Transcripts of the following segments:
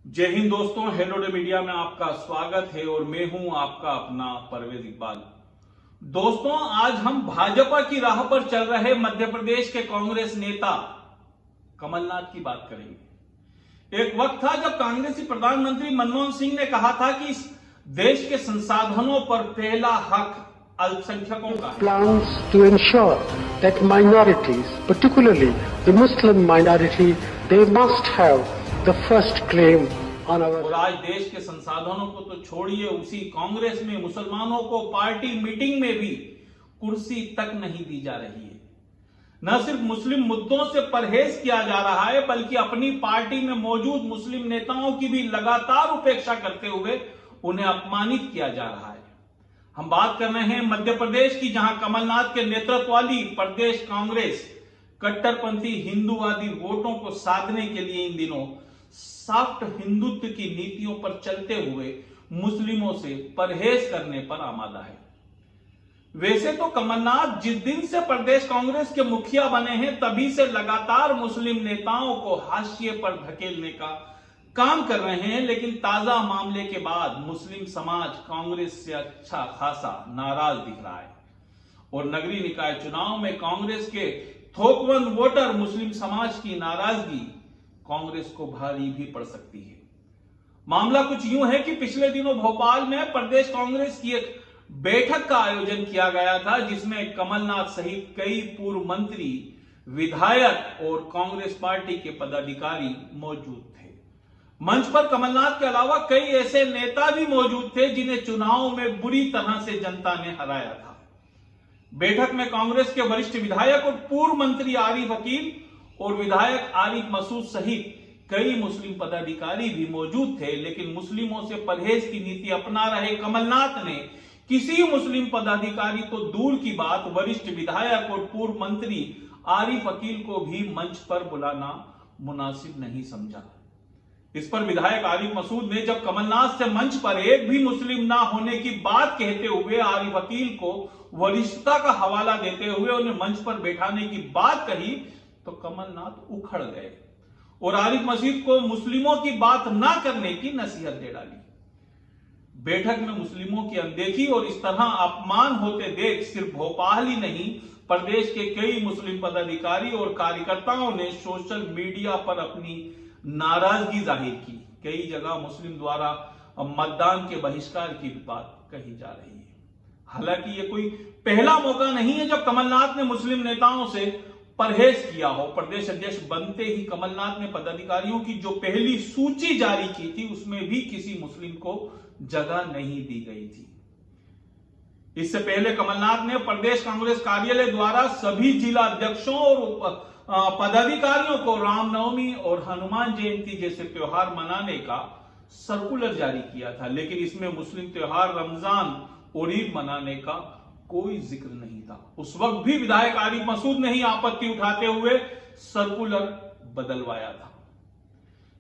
जय हिंद दोस्तों, hello day media में आपका स्वागत है और मैं हूं आपका अपना परवेज इकबाल। दोस्तों, आज हम भाजपा की राह पर चल रहे मध्य प्रदेश के कांग्रेस नेता कमलनाथ की बात करेंगे। एक वक्त था जब कांग्रेसी प्रधानमंत्री मनमोहन सिंह ने कहा था कि इस देश के संसाधनों पर पहला हक अल्पसंख्यकों का है। Plans to ensure that minorities, particularly the Muslim minority, they must have the first claim on our. और आज देश के संसाधनों को तो छोड़िए, उसी कांग्रेस में मुसलमानों को पार्टी मीटिंग में भी कुर्सी तक नहीं दी जा रही है। न सिर्फ मुस्लिम मुद्दों से परहेज किया जा रहा है, बल्कि अपनी पार्टी में मौजूद मुस्लिम नेताओं की भी लगातार उपेक्षा करते हुए उन्हें अपमानित किया जा रहा है। हम बात कर रहे हैं मध्य प्रदेश की, जहां कमलनाथ के नेतृत्व वाली प्रदेश कांग्रेस कट्टरपंथी हिंदूवादी वोटों को साधने के लिए इन दिनों सॉफ्ट हिंदुत्व की नीतियों पर चलते हुए मुस्लिमों से परहेज करने पर आमादा है। वैसे तो कमलनाथ जिस दिन से प्रदेश कांग्रेस के मुखिया बने हैं, तभी से लगातार मुस्लिम नेताओं को हाशिए पर धकेलने का काम कर रहे हैं, लेकिन ताजा मामले के बाद मुस्लिम समाज कांग्रेस से अच्छा खासा नाराज दिख रहा है और नगरीय निकाय चुनाव में कांग्रेस के थोकबंद वोटर मुस्लिम समाज की नाराजगी कांग्रेस को भारी भी पड़ सकती है। मामला कुछ यूं है कि पिछले दिनों भोपाल में प्रदेश कांग्रेस की एक बैठक का आयोजन किया गया था, जिसमें कमलनाथ सहित कई पूर्व मंत्री, विधायक और कांग्रेस पार्टी के पदाधिकारी मौजूद थे। मंच पर कमलनाथ के अलावा कई ऐसे नेता भी मौजूद थे जिन्हें चुनाव में बुरी तरह से जनता ने हराया था। बैठक में कांग्रेस के वरिष्ठ विधायक और पूर्व मंत्री आरिफ अकील और विधायक आरिफ मसूद सहित कई मुस्लिम पदाधिकारी भी मौजूद थे, लेकिन मुस्लिमों से परहेज की नीति अपना रहे कमलनाथ ने किसी मुस्लिम पदाधिकारी तो दूर की बात, वरिष्ठ विधायक और पूर्व मंत्री आरिफ अकील को भी मंच पर बुलाना मुनासिब नहीं समझा। इस पर विधायक आरिफ मसूद ने जब कमलनाथ से मंच पर एक भी मुस्लिम ना होने की बात कहते हुए आरिफ अकील को वरिष्ठता का हवाला देते हुए उन्हें मंच पर बैठाने की बात कही, तो कमलनाथ उखड़ गए और आरिफ मसूद को मुस्लिमों की बात ना करने की नसीहत दे डाली। बैठक में मुस्लिमों की अनदेखी और इस तरह अपमान होते देख सिर्फ भोपाल ही नहीं, प्रदेश के कई मुस्लिम पदाधिकारी और कार्यकर्ताओं ने सोशल मीडिया पर अपनी नाराजगी जाहिर की। कई जगह मुस्लिम द्वारा मतदान के बहिष्कार की बात कही जा रही है। हालांकि ये कोई पहला मौका नहीं है जब कमलनाथ ने मुस्लिम नेताओं से परहेज किया हो। प्रदेश अध्यक्ष बनते ही कमलनाथ ने पदाधिकारियों की जो पहली सूची जारी की थी, उसमें भी किसी मुस्लिम को जगह नहीं दी गई थी। इससे पहले कमलनाथ ने प्रदेश कांग्रेस कार्यालय द्वारा सभी जिला अध्यक्षों और पदाधिकारियों को रामनवमी और हनुमान जयंती जैसे त्योहार मनाने का सर्कुलर जारी किया था, लेकिन इसमें मुस्लिम त्योहार रमजान और ईद मनाने का कोई जिक्र नहीं था। उस वक्त भी विधायक आरिफ मसूद ने ही आपत्ति उठाते हुए सर्कुलर बदलवाया था।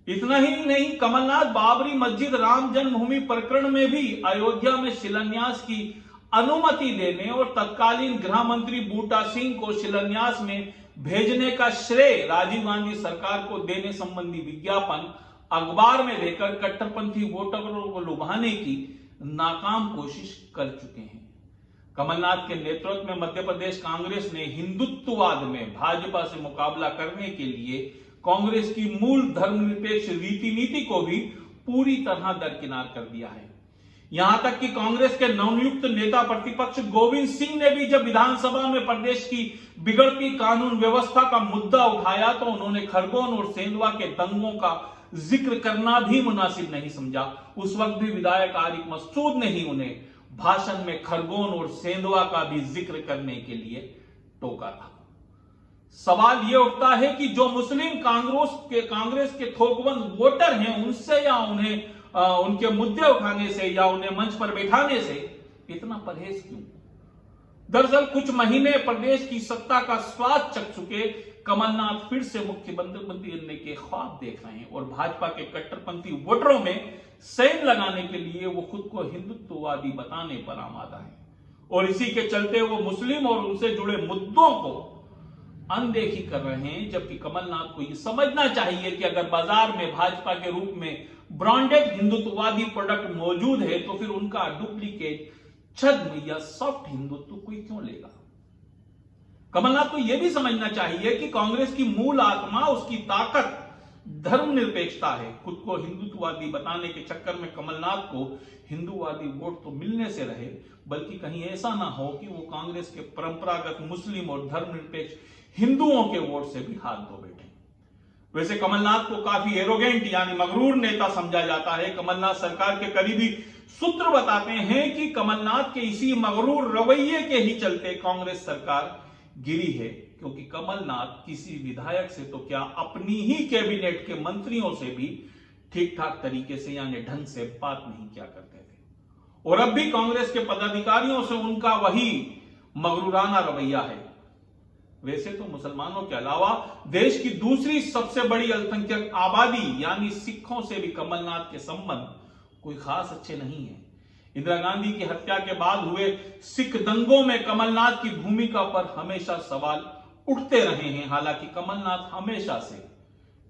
इतना ही नहीं, कमलनाथ बाबरी मस्जिद राम जन्मभूमि प्रकरण में भी अयोध्या में शिलान्यास की अनुमति देने और तत्कालीन गृह मंत्री बूटा सिंह को शिलान्यास में भेजने का श्रेय राजीव गांधी सरकार को देने संबंधी विज्ञापन अखबार में देकर कट्टरपंथी वोटरों को लुभाने की नाकाम कोशिश कर चुके हैं। कमलनाथ के नेतृत्व में मध्य प्रदेश कांग्रेस ने हिंदुत्ववाद में भाजपा से मुकाबला करने के लिए कांग्रेस की मूल धर्मनिरपेक्ष रीति नीति को भी पूरी तरह दरकिनार कर दिया है। यहां तक कि कांग्रेस के नवनियुक्त नेता प्रतिपक्ष गोविंद सिंह ने भी जब विधानसभा में प्रदेश की बिगड़ती कानून व्यवस्था का मुद्दा उठाया, तो उन्होंने खरगोन और सेंधवा के दंगों का जिक्र करना भी मुनासिब नहीं समझा। उस वक्त भी विधायक आरिफ मसूद ने ही उन्हें भाषण में खरगोन और सेंधवा का भी जिक्र करने के लिए टोका था। सवाल यह उठता है कि जो मुस्लिम कांग्रेस के थोकबंद वोटर हैं, उनसे या उन्हें उनके मुद्दे उठाने से या उन्हें मंच पर बैठाने से इतना परहेज क्यों? दरअसल कुछ महीने प्रदेश की सत्ता का स्वाद चख चुके कमलनाथ फिर से मुख्यमंत्री बनने के ख्वाब देख रहे हैं और भाजपा के कट्टरपंथी वोटरों में सेंध लगाने के लिए वो खुद को हिंदुत्ववादी बताने पर आमादा है और इसी के चलते वो मुस्लिम और उनसे जुड़े मुद्दों को अनदेखी कर रहे हैं, जबकि कमलनाथ को यह समझना चाहिए कि अगर बाजार में भाजपा के रूप में ब्रांडेड हिंदुत्ववादी प्रोडक्ट मौजूद है तो फिर उनका डुप्लीकेट छद्म या सॉफ्ट हिंदुत्व कोई क्यों लेगा। कमलनाथ को यह भी समझना चाहिए कि कांग्रेस की मूल आत्मा, उसकी ताकत धर्मनिरपेक्षता है। खुद को हिंदुत्ववादी बताने के चक्कर में कमलनाथ को हिंदूवादी वोट तो मिलने से रहे, बल्कि कहीं ऐसा ना हो कि वो कांग्रेस के परंपरागत मुस्लिम और धर्मनिरपेक्ष हिंदुओं के वोट से भी हाथ धो बैठे। वैसे कमलनाथ को काफी एरोगेंट यानी मगरूर नेता समझा जाता है। कमलनाथ सरकार के करीबी सूत्र बताते हैं कि कमलनाथ के इसी मगरूर रवैये के ही चलते कांग्रेस सरकार गिरी है, क्योंकि कमलनाथ किसी विधायक से तो क्या अपनी ही कैबिनेट के मंत्रियों से भी ठीक ठाक तरीके से यानी ढंग से बात नहीं किया करते थे। और अब भी कांग्रेस के पदाधिकारियों से उनका वही मगरूराना रवैया है। वैसे तो मुसलमानों के अलावा देश की दूसरी सबसे बड़ी अल्पसंख्यक आबादी यानी सिखों से भी कमलनाथ के संबंध कोई खास अच्छे नहीं है। इंदिरा गांधी की हत्या के बाद हुए सिख दंगों में कमलनाथ की भूमिका पर हमेशा सवाल उठते रहे हैं। हालांकि कमलनाथ हमेशा से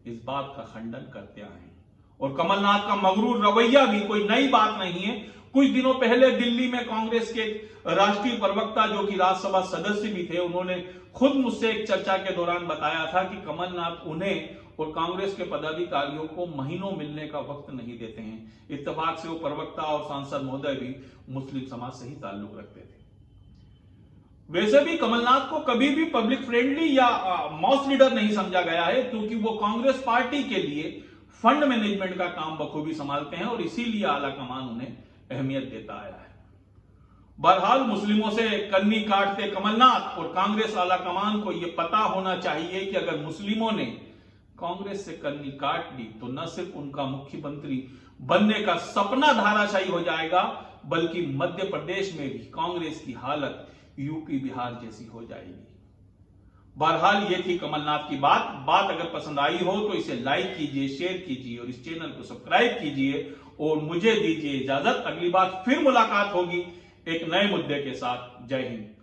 इस बात का खंडन करते आए हैं और कमलनाथ का मगरूर रवैया भी कोई नई बात नहीं है। कुछ दिनों पहले दिल्ली में कांग्रेस के राष्ट्रीय प्रवक्ता, जो कि राज्यसभा सदस्य भी थे, उन्होंने खुद मुझसे एक चर्चा के दौरान बताया था कि कमलनाथ उन्हें और कांग्रेस के पदाधिकारियों को महीनों मिलने का वक्त नहीं देते हैं। इत्तेफाक से वो प्रवक्ता और सांसद महोदय भी मुस्लिम समाज से ही ताल्लुक रखते थे। वैसे भी कमलनाथ को कभी भी पब्लिक फ्रेंडली या मॉस लीडर नहीं समझा गया है, क्योंकि वो कांग्रेस पार्टी के लिए फंड मैनेजमेंट का काम बखूबी संभालते हैं और इसीलिए आला कमान उन्हें अहमियत देता आया है। बहरहाल मुस्लिमों से कन्नी काटते कमलनाथ और कांग्रेस आला कमान को यह पता होना चाहिए कि अगर मुस्लिमों ने कांग्रेस से कन्नी काट ली तो न सिर्फ उनका मुख्यमंत्री बनने का सपना धाराशायी हो जाएगा, बल्कि मध्य प्रदेश में भी कांग्रेस की हालत यूपी बिहार जैसी हो जाएगी। बहरहाल ये थी कमलनाथ की बात अगर पसंद आई हो तो इसे लाइक कीजिए, शेयर कीजिए और इस चैनल को सब्सक्राइब कीजिए और मुझे दीजिए इजाजत। अगली बार फिर मुलाकात होगी एक नए मुद्दे के साथ। जय हिंद।